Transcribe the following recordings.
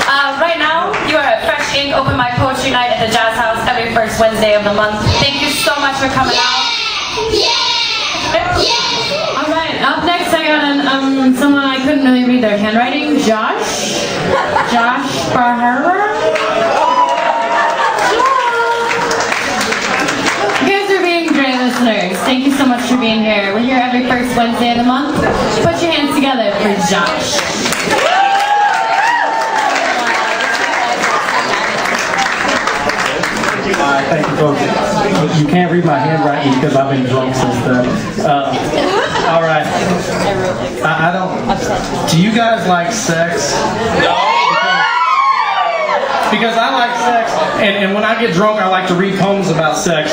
Right now, you are at Fresh Ink Open Mic Poetry Night at the Jazz House every first Wednesday of the month. Thank you so much for coming out. All right, up next I got someone I couldn't really read their handwriting. Josh Barhara. You guys are being great listeners. Thank you so much for being here. We're here every first Wednesday of the month. Put your hands together for Josh. Thank you, folks. You can't read my handwriting because I've been drunk since then. All right. I don't. Do you guys like sex? No. Because I like sex, and when I get drunk, I like to read poems about sex.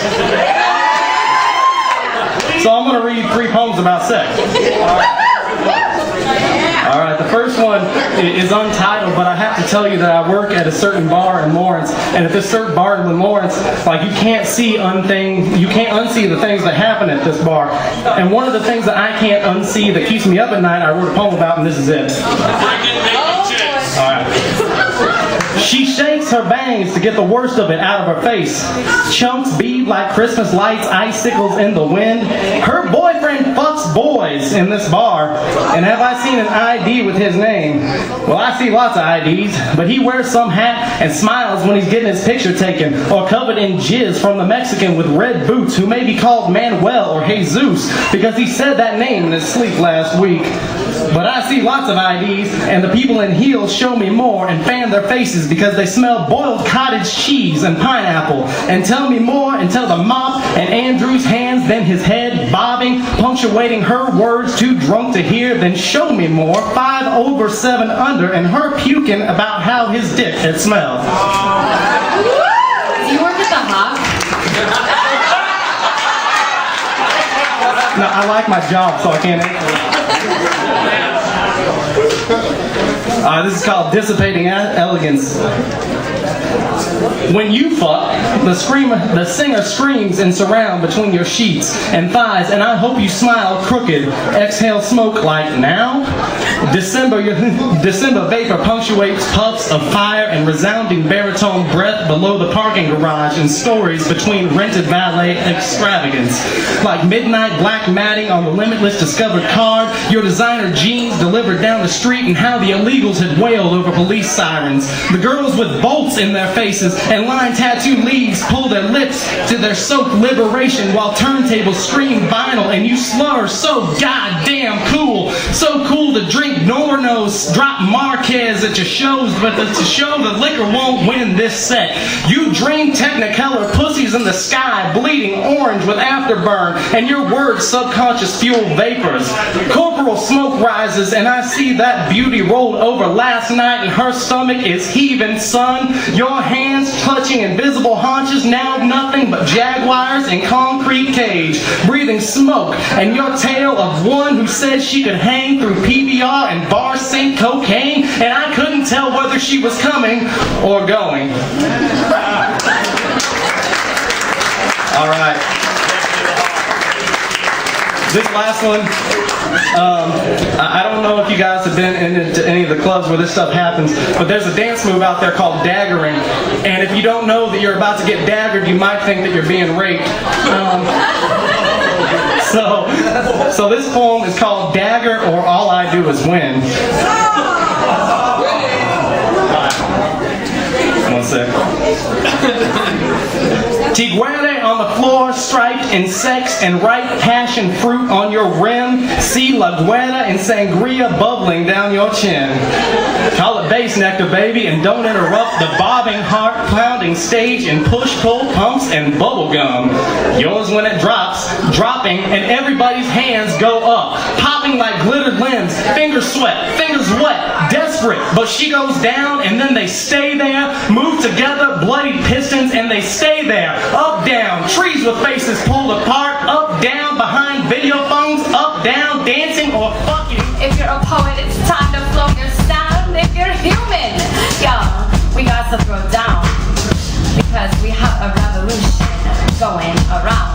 So I'm going to read 3 poems about sex. All right, the first one is untitled, but I have to tell you that I work at a certain bar in Lawrence, and at this certain bar in Lawrence, like you can't unsee the things that happen at this bar. And one of the things that I can't unsee that keeps me up at night, I wrote a poem about, and this is it. All right. She shakes her bangs to get the worst of it out of her face. Chunks bead like Christmas lights, icicles in the wind. Her boyfriend fucks boys in this bar. And have I seen an ID with his name? Well, I see lots of IDs, but he wears some hat and smiles when he's getting his picture taken, or covered in jizz from the Mexican with red boots who may be called Manuel or Jesus because he said that name in his sleep last week. But I see lots of IDs, and the people in heels show me more and fan their faces because they smell boiled cottage cheese and pineapple, and tell me more until the mop and Andrew's hands, then his head bobbing, punctuating her words too drunk to hear, then show me more, 5 over 7 under, and her puking about how his dick had smelled. Do you work at the Haus? No, I like my job, so I can't answer. This is called Dissipating Elegance. When you fuck, the singer screams and surround between your sheets and thighs, and I hope you smile crooked. Exhale smoke like now. December vapor punctuates puffs of fire and resounding baritone breath below the parking garage and stories between rented valet extravagance. Like midnight black matting on the limitless discovered card, your designer jeans delivered down the street, and how the illegals had wailed over police sirens. The girls with bolts in their faces and line tattoo leaves pull their lips to their soaked liberation while turntables stream vinyl and you slur so goddamn cool. So cool to drink Nornos, drop Marquez at your shows, but to show the liquor won't win this set. You dream Technicolor pussies in the sky, bleeding orange with afterburn, and your words subconscious fuel vapors. Corporal smoke rises, and I see that beauty rolled over last night, and her stomach is heaving, son. Your hands touching invisible haunches, now nothing but jaguars in concrete cage, breathing smoke, and your tale of one who said she could hang through PBR and bar sink cocaine, and I couldn't tell whether she was coming or going. All right. This last one, I don't know if you guys have been into any of the clubs where this stuff happens, but there's a dance move out there called daggering, and if you don't know that you're about to get daggered, you might think that you're being raped. So this poem is called Dagger or All I Do Is Win. One sec. Tiguere on the floor, striped in sex and ripe passion fruit on your rim. See La Guerra and sangria bubbling down your chin. Call it bass nectar, baby, and don't interrupt the bobbing, heart-pounding stage in push-pull pumps and bubble gum. Yours when it drops, dropping, and everybody's hands go up, popping like glittered limbs, fingers sweat, fingers wet, desperate, but she goes down and then they stay there, move together, bloody pistons, and they stay there. Up, down, trees with faces pulled apart, up, down, behind video phones, up, down, dancing or fucking. If you're a poet, it's time to flow your sound. If you're human, y'all, we got to throw down because we have a revolution going around.